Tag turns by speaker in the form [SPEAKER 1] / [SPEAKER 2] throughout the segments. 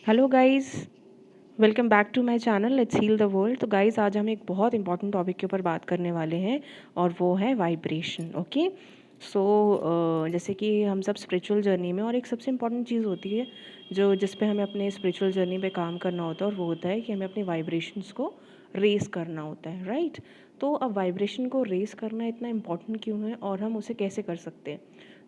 [SPEAKER 1] Hello guys, welcome back to my channel let's heal the world. तो guys आज हम एक बहुत इंपॉर्टेंट टॉपिक के ऊपर बात करने वाले हैं और वो है वाइब्रेशन। ओके सो जैसे कि हम सब स्पिरिचुअल जर्नी में, और एक सबसे इम्पॉर्टेंट चीज़ होती है जो जिस पे हमें अपने स्पिरिचुअल जर्नी पे काम करना होता है, और वो होता है कि हमें अपने वाइब्रेशंस को रेस करना होता है, राइट। तो अब वाइब्रेशन को रेस करना इतना इम्पॉर्टेंट क्यों है और हम उसे कैसे कर सकते हैं?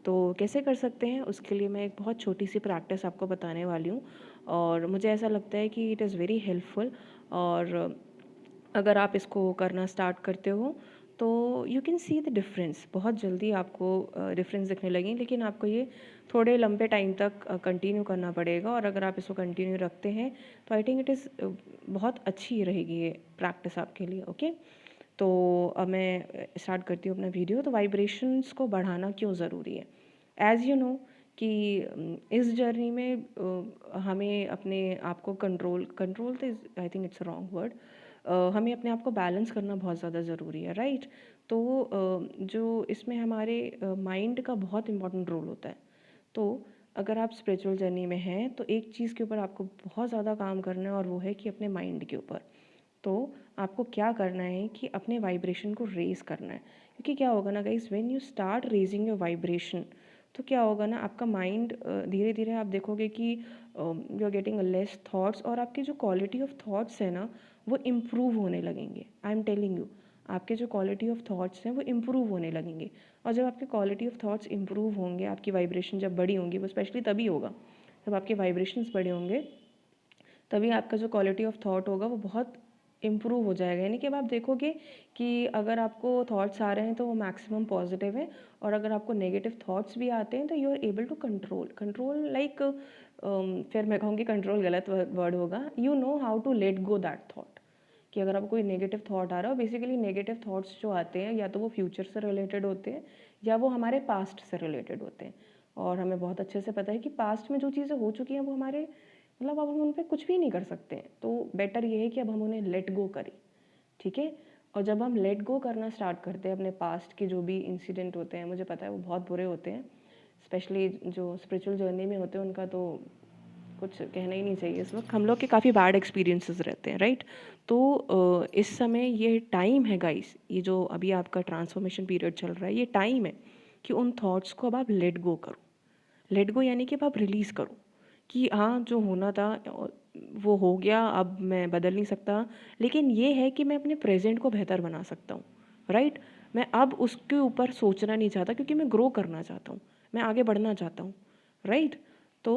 [SPEAKER 1] तो कैसे कर सकते हैं उसके लिए मैं एक बहुत छोटी सी प्रैक्टिस आपको बताने वाली हूँ, और मुझे ऐसा लगता है कि इट इज़ वेरी हेल्पफुल। और अगर आप इसको करना स्टार्ट करते हो तो you can see the difference. बहुत जल्दी आपको डिफरेंस दिखने लगेंगे, लेकिन आपको ये थोड़े लंबे टाइम तक कंटिन्यू करना पड़ेगा। और अगर आप इसको कंटिन्यू रखते हैं तो आई थिंक इट इज़ बहुत अच्छी रहेगी ये प्रैक्टिस आपके लिए। ओके तो अब मैं स्टार्ट करती हूँ अपना वीडियो। तो वाइब्रेशंस को बढ़ाना क्यों ज़रूरी है? एज़ यू नो कि इस जर्नी में हमें अपने आप को कंट्रोल कंट्रोल तो I think it's wrong word, हमें अपने आप को बैलेंस करना बहुत ज़्यादा ज़रूरी है, राइट। तो जो इसमें हमारे माइंड का बहुत इंपॉर्टेंट रोल होता है। तो अगर आप स्पिरिचुअल जर्नी में हैं तो एक चीज़ के ऊपर आपको बहुत ज़्यादा काम करना है, और वो है कि अपने माइंड के ऊपर। तो आपको क्या करना है कि अपने वाइब्रेशन को रेज़ करना है। क्योंकि क्या होगा ना guys, when you start raising your vibration, तो क्या होगा ना, आपका माइंड धीरे धीरे आप देखोगे कि you are getting less thoughts, और आपकी जो क्वालिटी ऑफ थॉट्स है ना वो इम्प्रूव होने लगेंगे। आई एम टेलिंग यू, आपके जो क्वालिटी ऑफ थॉट्स हैं वो इम्प्रूव होने लगेंगे। और जब आपके क्वालिटी ऑफ थॉट्स इम्प्रूव होंगे, आपकी वाइब्रेशन जब बड़ी होंगी, वो स्पेशली तभी होगा जब आपके वाइब्रेशंस बड़े होंगे, तभी आपका जो क्वालिटी ऑफ थॉट होगा वो बहुत इम्प्रूव हो जाएगा। यानी कि अब आप देखोगे कि अगर आपको थॉट्स आ रहे हैं तो वो मैक्सिमम पॉजिटिव है, और अगर आपको नेगेटिव थॉट्स भी आते हैं तो you are able to control control like, फिर मैं कहूँगी कंट्रोल गलत वर्ड होगा, you know how to let go that thought. कि अगर आपको कोई नेगेटिव थॉट आ रहा है, बेसिकली नेगेटिव थॉट्स जो आते हैं या तो वो फ्यूचर से रिलेटेड होते हैं या वो हमारे पास्ट से रिलेटेड होते हैं। और हमें बहुत अच्छे से पता है कि पास्ट में जो चीज़ें हो चुकी हैं वो हमारे, मतलब अब हम उन पर कुछ भी नहीं कर सकते हैं। तो बेटर ये है कि अब हम उन्हें लेट गो करें, ठीक है। और जब हम लेट गो करना स्टार्ट करते हैं अपने पास्ट के जो भी इंसिडेंट होते हैं, मुझे पता है वो बहुत बुरे होते हैं, स्पेशली जो स्पिरिचुअल जर्नी में होते हैं उनका तो कुछ कहना ही नहीं चाहिए। इस वक्त हम लोग के काफ़ी बैड एक्सपीरियंसेस रहते हैं, राइट। तो इस समय ये टाइम है गाइस, ये जो अभी आपका ट्रांसफॉर्मेशन पीरियड चल रहा है, ये टाइम है कि उन थॉट्स को अब आप लेट गो करो। लेट गो यानी कि अब आप रिलीज़ करो कि हाँ, जो होना था वो हो गया, अब मैं बदल नहीं सकता, लेकिन ये है कि मैं अपने प्रेजेंट को बेहतर बना सकता हूँ, राइट। मैं अब उसके ऊपर सोचना नहीं चाहता, क्योंकि मैं ग्रो करना चाहता हूँ, मैं आगे बढ़ना चाहता हूँ, राइट। तो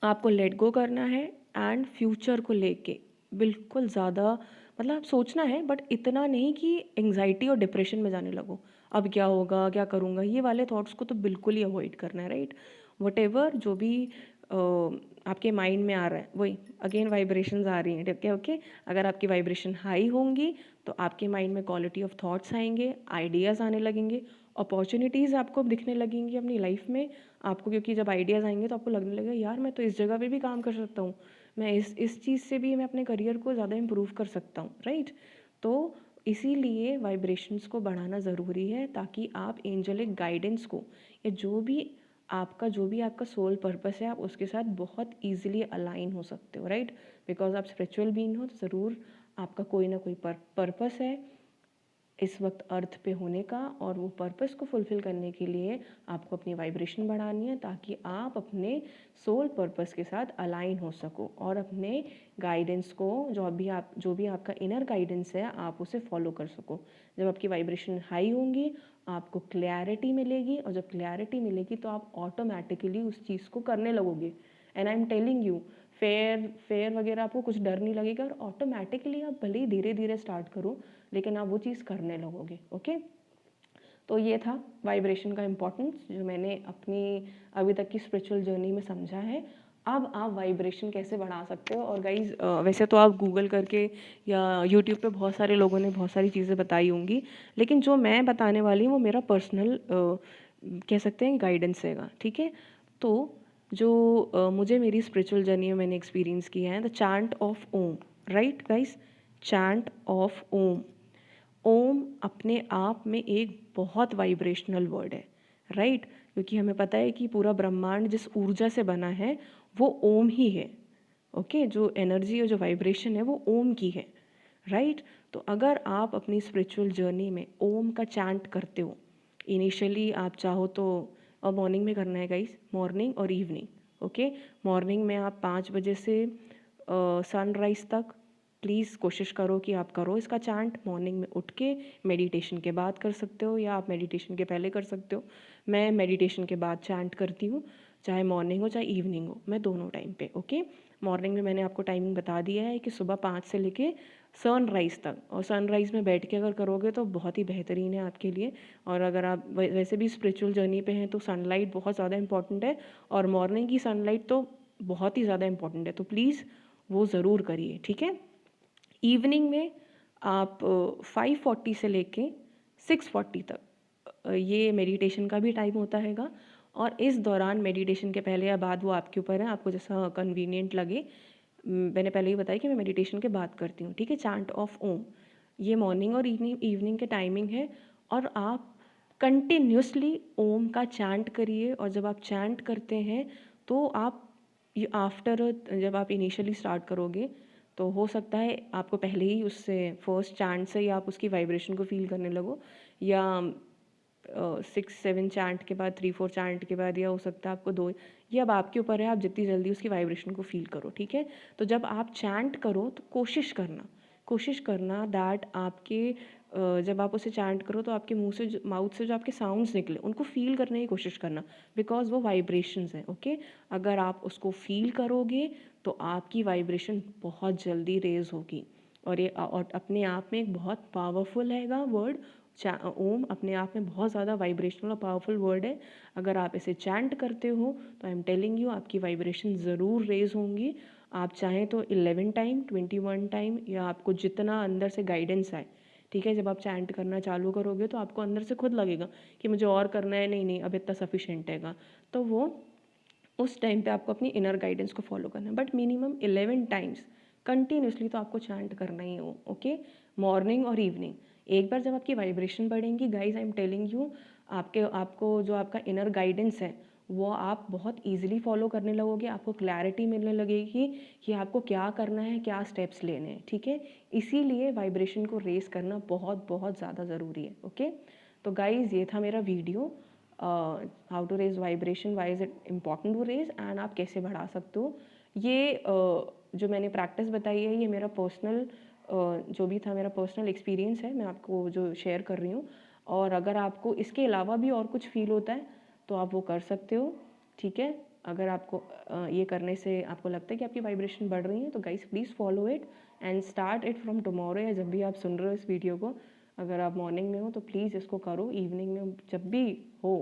[SPEAKER 1] आपको लेट गो करना है, एंड फ्यूचर को लेके बिल्कुल ज़्यादा, मतलब सोचना है बट इतना नहीं कि एंग्जाइटी और डिप्रेशन में जाने लगो। अब क्या होगा, क्या करूँगा, ये वाले थॉट्स को तो बिल्कुल ही अवॉइड करना है, राइट। वटेवर जो भी आपके माइंड में आ रहा है, वही अगेन वाइब्रेशंस आ रही हैं, ठीक है। ओके, अगर आपकी वाइब्रेशन हाई होंगी तो आपके माइंड में क्वालिटी ऑफ थॉट्स आएंगे, आइडियाज़ आने लगेंगे, अपॉर्चुनिटीज़ आपको दिखने लगेंगी अपनी लाइफ में आपको। क्योंकि जब आइडियाज़ आएंगे तो आपको लगने लगेगा यार मैं तो इस जगह पे भी काम कर सकता हूँ, मैं इस चीज़ से भी मैं अपने करियर को ज़्यादा इम्प्रूव कर सकता हूँ, राइट। तो इसीलिए वाइब्रेशंस को बढ़ाना ज़रूरी है, ताकि आप एंजलिक गाइडेंस को, या जो भी आपका सोल पर्पस है, आप उसके साथ बहुत ईजिली अलाइन हो सकते हो, राइट। बिकॉज आप स्पिरिचुअल बीइंग हो तो ज़रूर आपका कोई ना कोई पर्पस है इस वक्त अर्थ पे होने का, और वो पर्पस को फुलफ़िल करने के लिए आपको अपनी वाइब्रेशन बढ़ानी है, ताकि आप अपने सोल पर्पस के साथ अलाइन हो सको, और अपने गाइडेंस को, जो भी आपका इनर गाइडेंस है, आप उसे फॉलो कर सको। जब आपकी वाइब्रेशन हाई होंगी आपको क्लैरिटी मिलेगी, और जब क्लैरिटी मिलेगी तो आप ऑटोमेटिकली उस चीज़ को करने लगोगे। And I am telling you, fair fair वगैरह आपको कुछ डर नहीं लगेगा, और ऑटोमेटिकली आप भले ही धीरे धीरे स्टार्ट करो लेकिन आप वो चीज़ करने लगोगे। ओके, तो ये था वाइब्रेशन का इम्पोर्टेंस जो मैंने अपनी अभी तक की स्पिरिचुअल जर्नी में समझा है। अब आप वाइब्रेशन कैसे बढ़ा सकते हो? और गाइज वैसे तो आप गूगल करके या यूट्यूब पे बहुत सारे लोगों ने बहुत सारी चीज़ें बताई होंगी, लेकिन जो मैं बताने वाली हूँ वो मेरा पर्सनल कह सकते हैं गाइडेंस हैगा, ठीक है। तो जो मुझे मेरी स्पिरिचुअल जर्नी में मैंने एक्सपीरियंस किया है, the chant of Om, right guys, chant of Om. Om अपने आप में एक बहुत वाइब्रेशनल वर्ड है, राइट। क्योंकि हमें पता है कि पूरा ब्रह्मांड जिस ऊर्जा से बना है वो ओम ही है, ओके, जो एनर्जी और जो वाइब्रेशन है वो ओम की है, राइट। तो अगर आप अपनी स्पिरिचुअल जर्नी में ओम का चैंट करते हो, इनिशियली आप चाहो तो, और मॉर्निंग में करना है गाइस, मॉर्निंग और इवनिंग, ओके। मॉर्निंग में आप 5 बजे से सनराइज तक प्लीज़ कोशिश करो कि आप करो इसका चैंट। मॉर्निंग में उठ के मेडिटेशन के बाद कर सकते हो या आप मेडिटेशन के पहले कर सकते हो। मैं मेडिटेशन के बाद चैंट करती हूँ, चाहे मॉर्निंग हो चाहे इवनिंग हो, मैं दोनों टाइम पे, ओके। मॉर्निंग में मैंने आपको टाइमिंग बता दिया है कि सुबह 5 से लेके सनराइज़ तक, और सनराइज़ में बैठ के अगर करोगे तो बहुत ही बेहतरीन है आपके लिए। और अगर आप वैसे भी स्पिरिचुअल जर्नी पे हैं तो सनलाइट बहुत ज़्यादा इंपॉर्टेंट है, और मॉर्निंग की सनलाइट तो बहुत ही ज़्यादा इंपॉर्टेंट है, तो प्लीज़ वो ज़रूर करिए, ठीक है। इवनिंग में आप 5:40 से लेके 6:40 तक ये मेडिटेशन का भी टाइम होता हैगा, और इस दौरान मेडिटेशन के पहले या बाद वो आपके ऊपर है, आपको जैसा कन्वीनियंट लगे। मैंने पहले ही बताया कि मैं मेडिटेशन के बाद करती हूँ, ठीक है। चैंट ऑफ ओम, ये मॉर्निंग और इवनिंग के टाइमिंग है, और आप कंटिन्यूसली ओम का चैंट करिए। और जब आप चैंट करते हैं तो आप आफ्टर, जब आप इनिशियली स्टार्ट करोगे तो हो सकता है आपको पहले ही उससे फर्स्ट चैंट से ही आप उसकी वाइब्रेशन को फील करने लगो, या 6-7 चैंट के बाद, 3-4 चैंट के बाद, या हो सकता है आपको 2, ये अब आपके ऊपर है, आप जितनी जल्दी उसकी वाइब्रेशन को फील करो, ठीक है। तो जब आप चैंट करो तो कोशिश करना दैट आपके जब आप उसे चैंट करो तो आपके मुंह से, माउथ से जो आपके साउंड्स निकले उनको फील करने की कोशिश करना, बिकॉज वो वाइब्रेशंस हैं, ओके। अगर आप उसको फील करोगे तो आपकी वाइब्रेशन बहुत जल्दी रेज होगी, और ये और अपने आप में एक बहुत पावरफुल हैगा वर्ड। ओम अपने आप में बहुत ज़्यादा वाइब्रेशनल और पावरफुल वर्ड है। अगर आप इसे चैंट करते हो तो आई एम टेलिंग यू आपकी वाइब्रेशन ज़रूर रेज होंगी। आप चाहें तो 11 टाइम, 21 टाइम, या आपको जितना अंदर से गाइडेंस आए, ठीक है। जब आप चैंट करना चालू करोगे तो आपको अंदर से खुद लगेगा कि मुझे और करना है, नहीं नहीं अब इतना सफिशेंट हैगा, तो वो उस टाइम पे आपको अपनी इनर गाइडेंस को फॉलो करना है। बट मिनिमम 11 टाइम्स कंटिन्यूसली तो आपको चैंट करना ही हो, ओके, मॉर्निंग और इवनिंग। एक बार जब आपकी वाइब्रेशन बढ़ेंगी guys, I am telling you, आपको जो आपका इनर गाइडेंस है वो आप बहुत ईजिली फॉलो करने लगोगे। आपको क्लैरिटी मिलने लगेगी कि आपको क्या करना है, क्या स्टेप्स लेने हैं, ठीक है। इसीलिए वाइब्रेशन को रेस करना बहुत बहुत ज़्यादा ज़रूरी है, ओके। तो गाइज ये था मेरा video, how to raise vibration, why is it important to raise, and आप कैसे बढ़ा सकते हो। ये जो मैंने प्रैक्टिस बताई है ये मेरा पर्सनल जो भी था, मेरा पर्सनल एक्सपीरियंस है, मैं आपको जो शेयर कर रही हूँ। और अगर आपको इसके अलावा भी और कुछ फील होता है तो आप वो कर सकते हो, ठीक है। अगर आपको ये करने से आपको लगता है कि आपकी वाइब्रेशन बढ़ रही है तो guys please follow it and start it from tomorrow, या जब भी आप सुन रहे हो इस वीडियो को। अगर आप मॉर्निंग में हो तो प्लीज़ इसको करो, इवनिंग में जब भी हो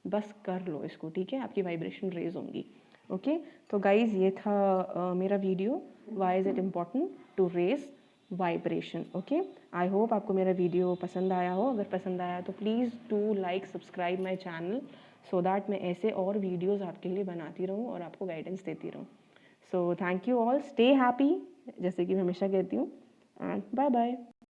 [SPEAKER 1] बस कर लो इसको, ठीक है। आपकी वाइब्रेशन रेज होंगी, ओके। तो गाइज़ ये था मेरा video, why is it important to raise vibration, okay. I hope आपको मेरा वीडियो पसंद आया हो। अगर पसंद आया तो please do like subscribe my channel, so that मैं ऐसे और वीडियोज़ आपके लिए बनाती रहूँ और आपको गाइडेंस देती रहूँ। So thank you all, stay happy, जैसे कि मैं हमेशा कहती हूँ, एंड बाय बाय।